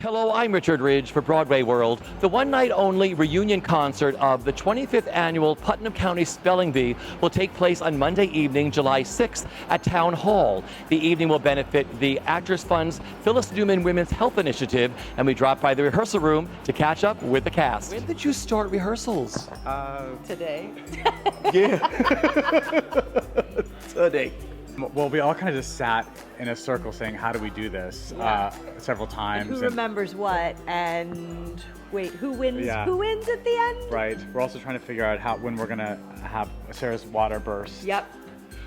Hello, I'm Richard Ridge for BroadwayWorld. The one-night-only reunion concert of the 25th annual Putnam County Spelling Bee will take place on Monday evening, July 6th at Town Hall. The evening will benefit the Actors Fund's Phyllis Newman Women's Health Initiative, and we dropped by the rehearsal room to catch up with the cast. When did you start rehearsals? Today. Yeah. Today. Well, we all kind of just sat in a circle saying, how do we do this, several times. Who remembers what, and wait, who wins? Yeah. Who wins at the end? Right. We're also trying to figure out when we're going to have Sarah's water burst. Yep.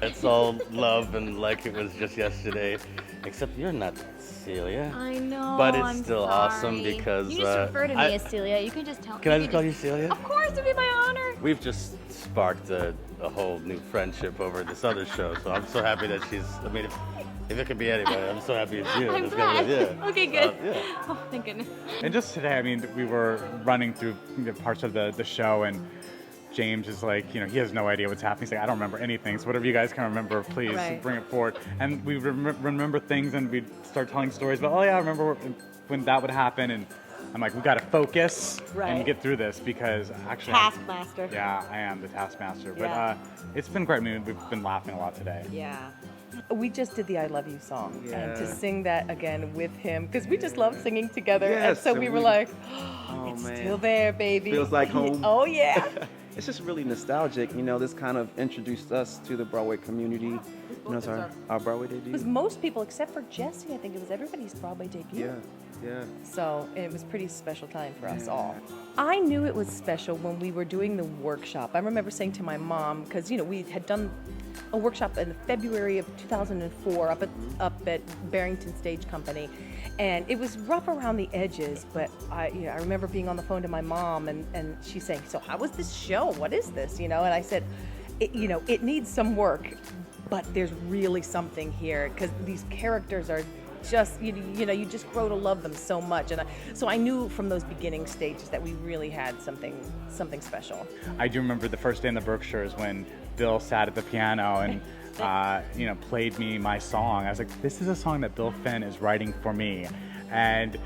It's all love and like it was just yesterday. Except you're not Celia. I know. But it's I'm still sorry. awesome because you just refer to me as Celia. You can just tell. Can I just call you Celia? Of course, it'd be my honor. We've just sparked a whole new friendship over this other show, so I'm so happy that she's. I mean, if it could be anybody, I'm so happy it's you. I'm It's glad. yeah. Okay, good. Yeah. Oh, thank goodness. And just today, I mean, we were running through parts of the show, and James is like, he has no idea what's happening. He's like, I don't remember anything. So whatever you guys can remember, please bring it forward. And we remember things, and we'd start telling stories about, oh yeah, I remember when that would happen. And I'm like, we got to focus and get through this because actually, Taskmaster. Yeah, I am the taskmaster. Yeah. But it's been great. I mean, we've been laughing a lot today. Yeah. We just did the I Love You song, and to sing that again with him, because we just love singing together, and so we were like, it's still there, baby. Feels like home. Oh, yeah. It's just really nostalgic. This kind of introduced us to the Broadway community. It's our Broadway debut. It was most people, except for Jesse, I think it was everybody's Broadway debut. Yeah. So it was a pretty special time for us all. I knew it was special when we were doing the workshop. I remember saying to my mom, because we had done a workshop in February of 2004 up at Barrington Stage Company, and it was rough around the edges. But I remember being on the phone to my mom, and she's saying, "So how was this show? What is this?" And I said, "It needs some work, but there's really something here because these characters are." Just you just grow to love them so much, and so I knew from those beginning stages that we really had something special. I do remember the first day in the Berkshires when Bill sat at the piano and played me my song. I was like, this is a song that Bill Finn is writing for me, and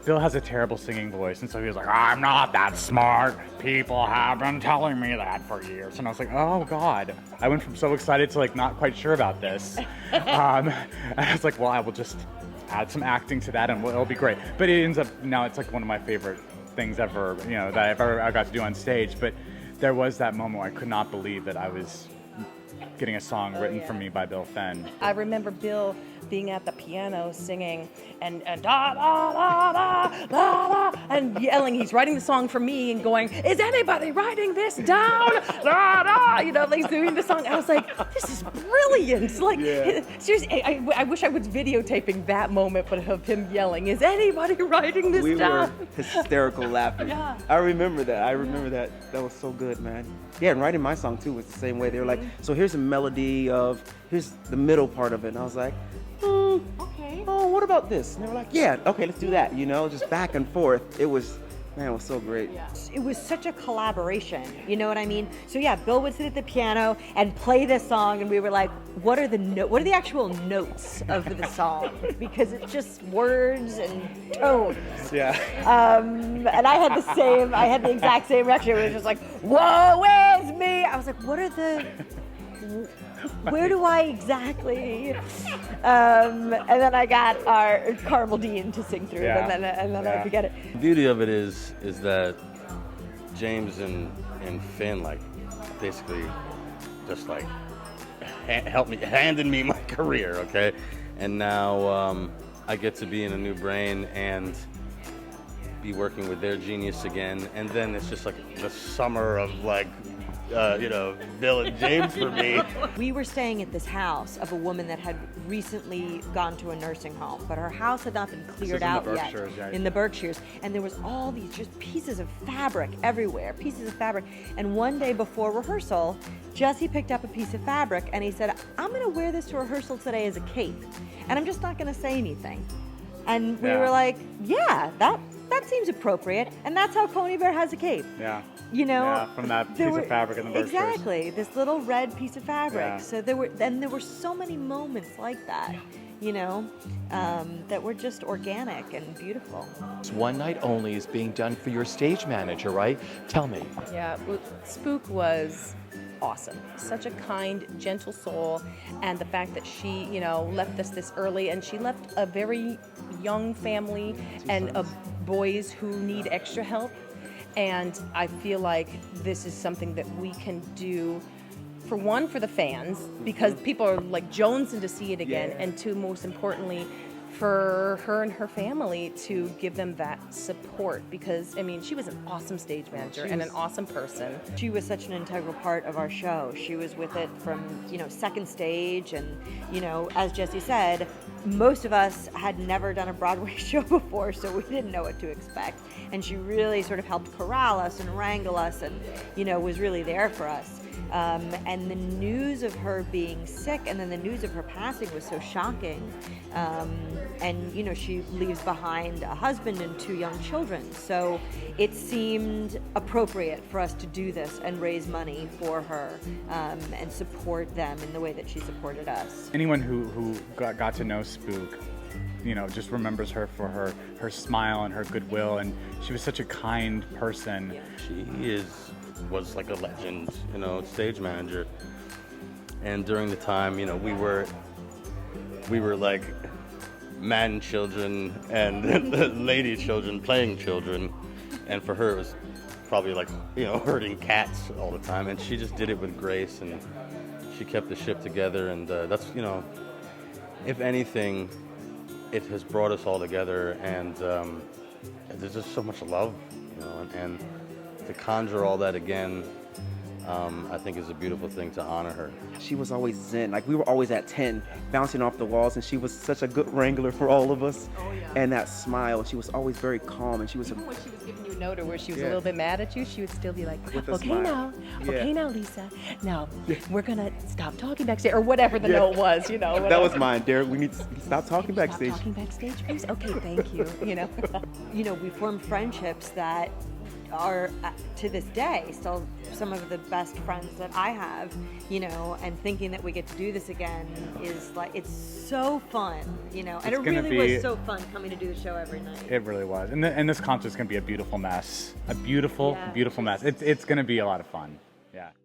Bill has a terrible singing voice, and so he was like, I'm not that smart. People have been telling me that for years. And I was like, oh God. I went from so excited to like not quite sure about this. And I was like, well, I will just add some acting to that and it'll be great. But it ends up, now it's like one of my favorite things ever, that I got to do on stage. But there was that moment where I could not believe that I was getting a song written for me by Bill Finn. I remember Bill being at the piano singing and da da da da da da and yelling. He's writing the song for me and going, "Is anybody writing this down?" Da da, like doing the song. I was like, "This is brilliant!" Like, seriously, I wish I was videotaping that moment, but of him yelling, "Is anybody writing this down?" We were hysterical laughing. Yeah. I remember that. That was so good, man. Yeah, and writing my song too was the same way. They were like, so here's a melody here's the middle part of it. And I was like, Okay. oh, what about this? And they were like, yeah, okay, let's do that. Just back and forth. It was so great. Yeah. It was such a collaboration, you know what I mean? So yeah, Bill would sit at the piano and play this song, and we were like, what are the actual notes of the song? Because it's just words and tones. Yeah. And I had the exact same reaction. It was just like, woe is me. I was like, where do I exactly? And then I got our Carmel Dean to sing through it, and then I forget it. The beauty of it is that James and Finn basically just handed me my career, okay? And now I get to be in a new brain and be working with their genius again, and then it's just like the summer of Bill and James for me. We were staying at this house of a woman that had recently gone to a nursing home, but her house had not been cleared out yet. In the Berkshires. And there was all these just pieces of fabric everywhere, And one day before rehearsal, Jesse picked up a piece of fabric and he said, I'm gonna wear this to rehearsal today as a cape, and I'm just not gonna say anything. And we were like, yeah, that seems appropriate. And that's how Coney Bear has a cape. Yeah. From that piece of fabric in the Berkshires. Exactly, this little red piece of fabric. Yeah. So there were so many moments like that, that were just organic and beautiful. One Night Only is being done for your stage manager, right? Tell me. Yeah, Spook was awesome. Such a kind, gentle soul, and the fact that she, left us this early, and she left a very young family and boys who need extra help. And I feel like this is something that we can do, for one, for the fans, because people are like jonesing to see it again, and two, most importantly, for her and her family to give them that support, because she was an awesome stage manager and an awesome person. She was such an integral part of our show. She was with it from second stage, and as Jesse said, most of us had never done a Broadway show before, so we didn't know what to expect, and she really sort of helped corral us and wrangle us, and was really there for us. And the news of her being sick and then the news of her passing was so shocking. And she leaves behind a husband and 2 young children. So it seemed appropriate for us to do this and raise money for her, and support them in the way that she supported us. Anyone who got to know Spook, just remembers her for her smile and her goodwill, and she was such a kind person. She was like a legend, stage manager. And during the time, we were like man children and lady children playing children, and for her it was probably like herding cats all the time. And she just did it with grace, and she kept the ship together. And that's if anything, it has brought us all together, and there's just so much love, and to conjure all that again, I think is a beautiful thing to honor her. She was always zen. Like, we were always at 10, bouncing off the walls, and she was such a good wrangler for all of us. Oh, yeah. And that smile, she was always very calm, and she was Even when she was giving you a note, or where she was a Yeah. little bit mad at you, she would still be like, With a okay smile. now, Lisa, now we're gonna stop talking backstage, or whatever the note was, That was mine, Derrick. We need to stop talking Stop backstage. talking backstage, please. Okay, thank you. We formed friendships that are to this day still some of the best friends that I have, and thinking that we get to do this again is like, it's so fun, and it really was so fun coming to do the show every night. It really was. And this concert's going to be a beautiful mess. A beautiful, beautiful mess. It's going to be a lot of fun. Yeah.